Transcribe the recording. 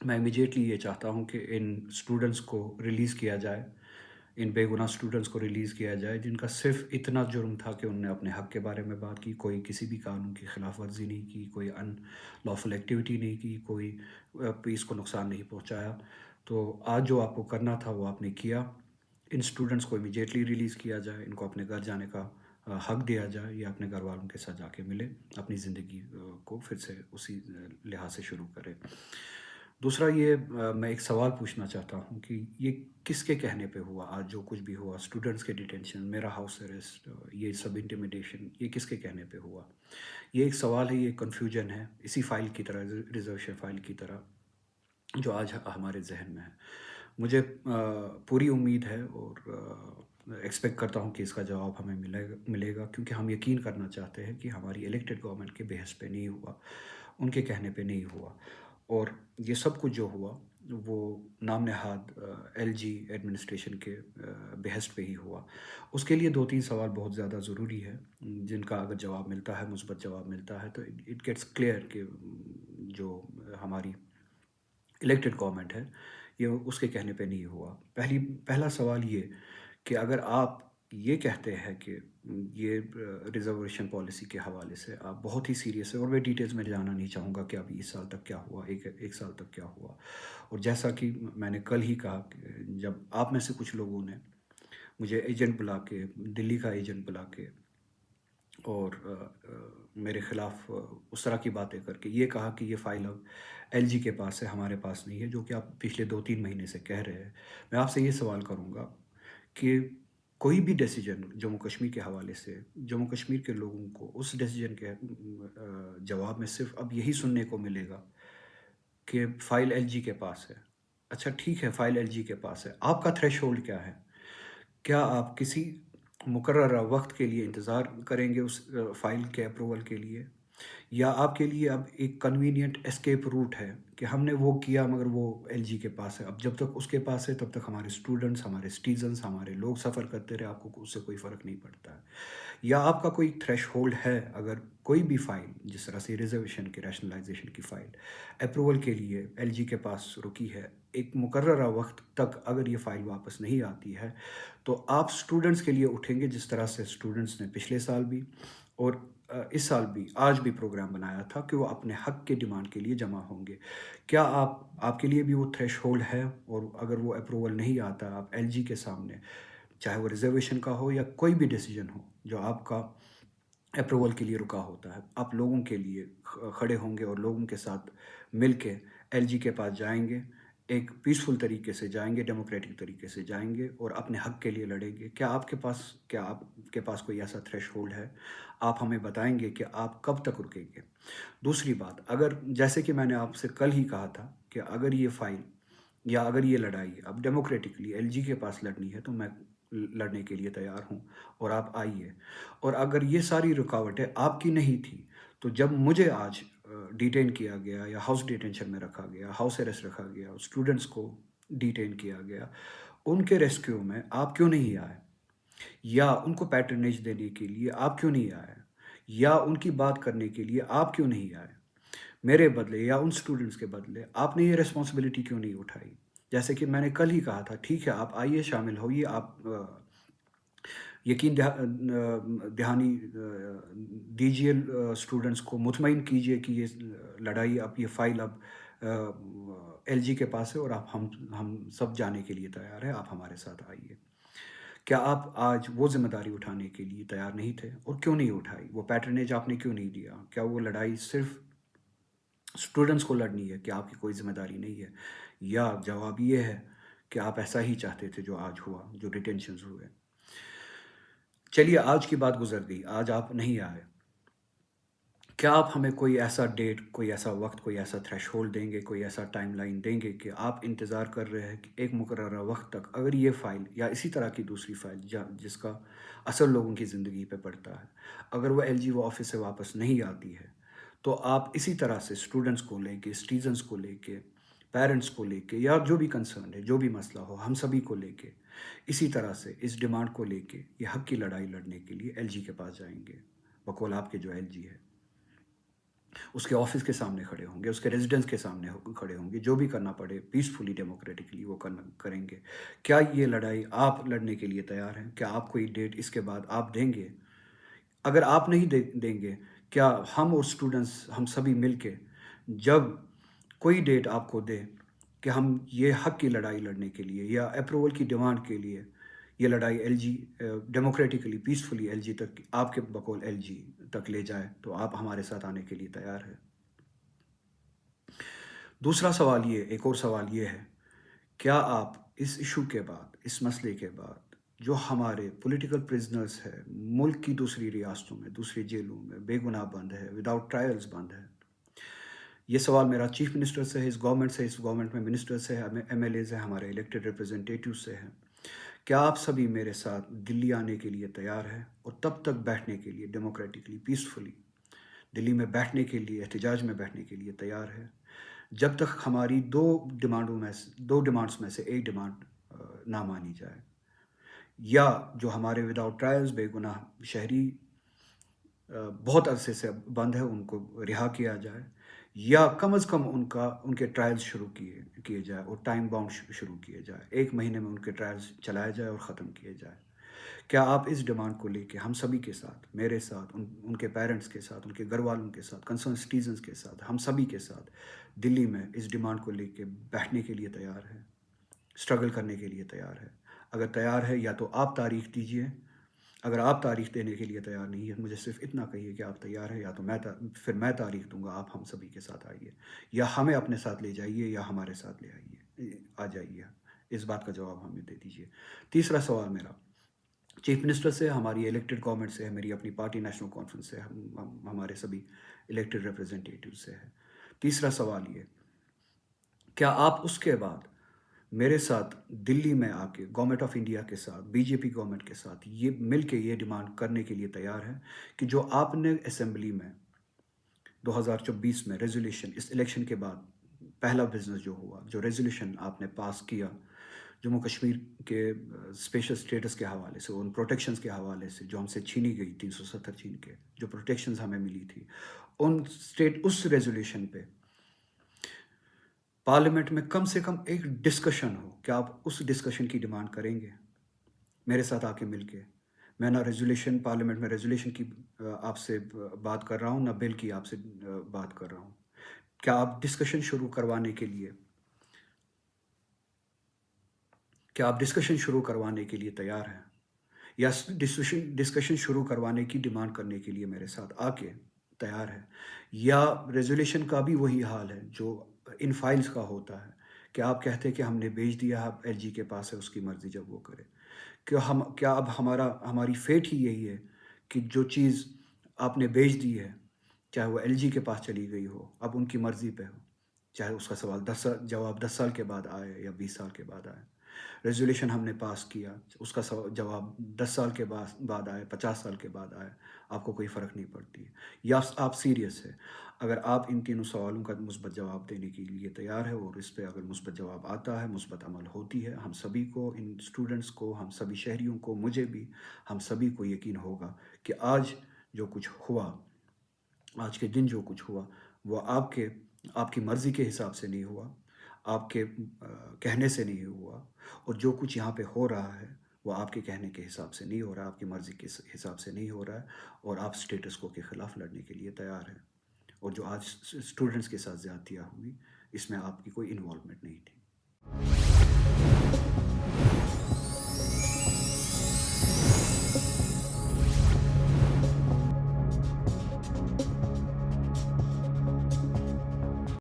मैं इमीडिएटली ये चाहता हूँ कि इन स्टूडेंट्स को रिलीज़ किया जाए, इन बेगुनाह स्टूडेंट्स को रिलीज़ किया जाए जिनका सिर्फ़ इतना जुर्म था कि उन्होंने अपने हक़ के बारे में बात की, कोई किसी भी कानून की खिलाफ़ वर्ज़ी नहीं की, कोई अनलॉफ़ुल एक्टिविटी नहीं की, कोई पीस को नुकसान नहीं पहुँचाया। तो आज जो आपको करना था वो आपने किया। इन स्टूडेंट्स को इमीडिएटली रिलीज़ किया जाए, इनको अपने घर जाने का हक़ दिया जाए, या अपने घरवालों के साथ जाके मिलें, अपनी ज़िंदगी को फिर से उसी लिहाज से शुरू करें। दूसरा ये मैं एक सवाल पूछना चाहता हूँ कि ये किसके कहने पे हुआ आज जो कुछ भी हुआ, स्टूडेंट्स के डिटेंशन, मेरा हाउस अरेस्ट, ये सब इंटिमिडेशन, ये किसके कहने पे हुआ? ये एक सवाल है, ये कन्फ्यूजन है, इसी फ़ाइल की तरह, रिज़र्वेशन फ़ाइल की तरह, जो आज हमारे ज़हन में है। मुझे पूरी उम्मीद है और एक्सपेक्ट करता हूँ कि इसका जवाब हमें मिलेगा मिलेगा, क्योंकि हम यकीन करना चाहते हैं कि हमारी इलेक्टेड गवर्नमेंट के बेहस पे नहीं हुआ, उनके कहने पे नहीं हुआ। और ये सब कुछ जो हुआ वो नाम नहाद एलजी एडमिनिस्ट्रेशन के बेहस पे ही हुआ। उसके लिए 2-3 सवाल बहुत ज़्यादा ज़रूरी है, जिनका अगर जवाब मिलता है, मुस्बत जवाब मिलता है, तो इट इट गेट्स क्लियर कि जो हमारी इलेक्टेड गवर्नमेंट है, ये उसके कहने पे नहीं हुआ। पहला सवाल ये कि अगर आप ये कहते हैं कि ये रिज़र्वेशन पॉलिसी के हवाले से आप बहुत ही सीरियस है, और मैं डिटेल्स में जाना नहीं चाहूँगा कि अभी इस साल तक क्या हुआ, एक साल तक क्या हुआ। और जैसा कि मैंने कल ही कहा कि जब आप में से कुछ लोगों ने मुझे एजेंट बुला के, दिल्ली का एजेंट बुला के, और मेरे ख़िलाफ़ उस तरह की बातें करके ये कहा कि ये फ़ाइल अब एलजी के पास है, हमारे पास नहीं है, जो कि आप पिछले 2-3 महीने से कह रहे हैं। मैं आपसे ये सवाल करूँगा कि कोई भी डिसीज़न जम्मू कश्मीर के हवाले से, जम्मू कश्मीर के लोगों को उस डिसीज़न के जवाब में सिर्फ़ अब यही सुनने को मिलेगा कि फ़ाइल एलजी के पास है। अच्छा ठीक है, फ़ाइल एलजी के पास है, आपका थ्रेशहोल्ड क्या है? क्या आप किसी मुकर्ररा वक़्त के लिए इंतज़ार करेंगे उस फ़ाइल के अप्रूवल के लिए? या आपके लिए अब एक कन्वीनिएंट एस्केप रूट है कि हमने वो किया मगर वो एलजी के पास है। अब जब तक उसके पास है तब तक हमारे स्टूडेंट्स, हमारे सिटीज़न्स, हमारे लोग सफ़र करते रहे, आपको उससे कोई फ़र्क नहीं पड़ता है। या आपका कोई थ्रेशहोल्ड है, अगर कोई भी फ़ाइल जिस तरह से रिज़र्वेशन की, रैशनलाइज़ेशन की फ़ाइल अप्रूवल के लिए एलजी के पास रुकी है, एक मुकर्ररा वक़्त तक अगर ये फ़ाइल वापस नहीं आती है, तो आप स्टूडेंट्स के लिए उठेंगे जिस तरह से स्टूडेंट्स ने पिछले साल भी और इस साल भी, आज भी प्रोग्राम बनाया था कि वो अपने हक़ के डिमांड के लिए जमा होंगे। क्या आपके लिए भी वो थ्रेशहोल्ड है? और अगर वो अप्रूवल नहीं आता, आप एलजी के सामने, चाहे वो रिज़र्वेशन का हो या कोई भी डिसीज़न हो, जो आपका अप्रूवल के लिए रुका होता है, आप लोगों के लिए खड़े होंगे और लोगों के साथ मिल के एलजी के पास जाएँगे, एक पीसफुल तरीके से जाएँगे, डेमोक्रेटिक तरीके से जाएँगे और अपने हक़ के लिए लड़ेंगे। क्या आपके पास कोई ऐसा थ्रेशहोल्ड है? आप हमें बताएँगे कि आप कब तक रुकेंगे? दूसरी बात, अगर जैसे कि मैंने आपसे कल ही कहा था कि अगर ये फ़ाइल या अगर ये लड़ाई अब डेमोक्रेटिकली एलजी के पास लड़नी है, तो मैं लड़ने के लिए तैयार हूँ और आप आइए। और अगर ये सारी रुकावटें आपकी नहीं थी, तो जब मुझे आज डिटेन किया गया या हाउस डिटेंशन में रखा गया, हाउस अरेस्ट रखा गया, स्टूडेंट्स को डिटेन किया गया, उनके रेस्क्यू में आप क्यों नहीं आए? या उनको पैट्रनेज देने के लिए आप क्यों नहीं आए? या उनकी बात करने के लिए आप क्यों नहीं आए? मेरे बदले या उन स्टूडेंट्स के बदले आपने ये रिस्पॉन्सिबिलिटी क्यों नहीं उठाई? जैसे कि मैंने कल ही कहा था, ठीक है, आप आइए, शामिल होइए, आप दहानी दीजिए, स्टूडेंट्स को मुतमईन कीजिए कि ये लड़ाई अब, ये फ़ाइल अब एलजी के पास है और आप हम सब जाने के लिए तैयार हैं, आप हमारे साथ आइए। क्या आप आज वो ज़िम्मेदारी उठाने के लिए तैयार नहीं थे और क्यों नहीं उठाई? वो पैट्रनेज आपने क्यों नहीं दिया? क्या वो लड़ाई सिर्फ़ स्टूडेंट्स को लड़नी है, कि आपकी कोई ज़िम्मेदारी नहीं है? या जवाब ये है कि आप ऐसा ही चाहते थे जो आज हुआ, जो डिटेंशन्स हुए? चलिए, आज की बात गुज़र गई, आज आप नहीं आए। क्या आप हमें कोई ऐसा डेट, कोई ऐसा वक़्त, कोई ऐसा थ्रेशहोल्ड देंगे, कोई ऐसा टाइमलाइन देंगे कि आप इंतज़ार कर रहे हैं कि एक मुकर्ररा वक़्त तक अगर ये फ़ाइल या इसी तरह की दूसरी फ़ाइल जिसका असर लोगों की ज़िंदगी पे पड़ता है, अगर वो एलजीओ ऑफ़िस से वापस नहीं आती है, तो आप इसी तरह से स्टूडेंट्स को लेके, सिटीज़न्स को लेके, पेरेंट्स को लेके, या जो भी कंसर्न है, जो भी मसला हो, हम सभी को लेके, इसी तरह से इस डिमांड को लेके, ये हक़ की लड़ाई लड़ने के लिए एलजी के पास जाएँगे, बकौल आपके जो एलजी है। उसके ऑफिस के सामने खड़े होंगे, उसके रेजिडेंस के सामने खड़े होंगे, जो भी करना पड़े पीसफुली डेमोक्रेटिकली वो करेंगे। क्या ये लड़ाई आप लड़ने के लिए तैयार हैं? क्या आप कोई डेट इसके बाद आप देंगे? अगर आप नहीं देंगे, क्या हम और स्टूडेंट्स हम सभी मिलके जब कोई डेट आपको दे कि हम ये हक की लड़ाई लड़ने के लिए या अप्रूवल की डिमांड के लिए ये लड़ाई एलजी डेमोक्रेटिकली पीसफुली एलजी तक, आपके बकौल एलजी तक ले जाए, तो आप हमारे साथ आने के लिए तैयार है? दूसरा सवाल ये, एक और सवाल ये है, क्या आप इस इशू के बाद, इस मसले के बाद, जो हमारे पॉलिटिकल प्रिजनर्स है मुल्क की दूसरी रियासतों में, दूसरी जेलों में बेगुनाह बंद है, विदाउट ट्रायल्स बंद है? ये सवाल मेरा चीफ मिनिस्टर से है, इस गवर्नमेंट में मिनिस्टर्स है, एमएलएज है, हमारे इलेक्टेड रिप्रेजेंटेटिव से है। क्या आप सभी मेरे साथ दिल्ली आने के लिए तैयार हैं और तब तक बैठने के लिए डेमोक्रेटिकली पीसफुली दिल्ली में बैठने के लिए, एहतजाज में बैठने के लिए तैयार है, जब तक हमारी दो डिमांड्स में से एक डिमांड ना मानी जाए, या जो हमारे विदाउट ट्रायल्स बेगुनाह शहरी बहुत अरसे से बंद है उनको रिहा किया जाए, या कम अज़ कम उनके ट्रायल्स शुरू किए किए जाए और टाइम बाउंड शुरू किए जाए, 1 महीने में उनके ट्रायल्स चलाए जाए और ख़त्म किए जाए। क्या आप इस डिमांड को लेके हम सभी के साथ, मेरे साथ, उनके पेरेंट्स के साथ, उनके घर वालों के साथ, कंसर्न सिटीजन्स के साथ, हम सभी के साथ दिल्ली में इस डिमांड को लेके बैठने के लिए तैयार है, स्ट्रगल करने के लिए तैयार है? अगर तैयार है, या तो आप तारीख दीजिए। अगर आप तारीख देने के लिए तैयार नहीं है, मुझे सिर्फ इतना कहिए कि आप तैयार हैं, या तो फिर मैं तारीख दूंगा, आप हम सभी के साथ आइए, या हमें अपने साथ ले जाइए, या हमारे साथ ले आइए, आ जाइए। इस बात का जवाब हमें दे दीजिए। तीसरा सवाल मेरा चीफ मिनिस्टर से, हमारी इलेक्टेड गवर्नमेंट से है, मेरी अपनी पार्टी नेशनल कॉन्फ्रेंस से, हमारे सभी इलेक्टेड रिप्रेजेंटेटिव से है। तीसरा सवाल ये, क्या आप उसके बाद मेरे साथ दिल्ली में आके गवर्नमेंट ऑफ इंडिया के साथ, बीजेपी गवर्नमेंट के साथ ये मिल के ये डिमांड करने के लिए तैयार हैं कि जो आपने असेंबली में 2024 में रेजोल्यूशन, इस इलेक्शन के बाद पहला बिजनेस जो हुआ, जो रेजोल्यूशन आपने पास किया जम्मू कश्मीर के स्पेशल स्टेटस के हवाले से, उन प्रोटेक्शंस के हवाले से जो हमसे छीनी गई, 370 छीन के जो प्रोटेक्शंस हमें मिली थी, उस रेजोल्यूशन पे पार्लियामेंट में कम से कम एक डिस्कशन हो। क्या आप उस डिस्कशन की डिमांड करेंगे मेरे साथ आके मिलके? मैं ना रेजोल्यूशन, पार्लियामेंट में रेजोल्यूशन की आपसे बात कर रहा हूँ, ना बिल की आपसे बात कर रहा हूँ। क्या आप डिस्कशन शुरू करवाने के लिए, क्या आप डिस्कशन शुरू करवाने के लिए तैयार हैं, या डिस्कशन शुरू करवाने की डिमांड करने के लिए मेरे साथ आके तैयार है, या रेजोल्यूशन का भी वही हाल है जो इन फाइल्स का होता है कि आप कहते हैं कि हमने भेज दिया, आप एलजी के पास है, उसकी मर्ज़ी जब वो करे? क्या अब हमारी फेट ही यही है कि जो चीज़ आपने भेज दी है, चाहे वो एलजी के पास चली गई हो, अब उनकी मर्ज़ी पे हो, चाहे उसका जवाब 10 साल के बाद आए या 20 साल के बाद आए। रेज़ोल्यूशन हमने पास किया, उसका जवाब 10 साल के बाद आए, 50 साल के बाद आए, आपको कोई फ़र्क नहीं पड़ती है, या आप सीरियस है? अगर आप इन तीनों सवालों का मुस्बत जवाब देने के लिए तैयार है, और इस पे अगर मुस्बत जवाब आता है, मुस्बत अमल होती है, हम सभी को, इन स्टूडेंट्स को, हम सभी शहरियों को, मुझे भी, हम सभी को यकीन होगा कि आज जो कुछ हुआ, आज के दिन जो कुछ हुआ, वो आपकी मर्ज़ी के हिसाब से नहीं हुआ, आपके कहने से नहीं हुआ, और जो कुछ यहाँ पे हो रहा है वो आपके कहने के हिसाब से नहीं हो रहा है, आपकी मर्ज़ी के हिसाब से नहीं हो रहा है, और आप स्टेटस को के ख़िलाफ़ लड़ने के लिए तैयार हैं। और जो आज स्टूडेंट्स के साथ ज़्यादतियाँ हुई, इसमें आपकी कोई इन्वॉल्वमेंट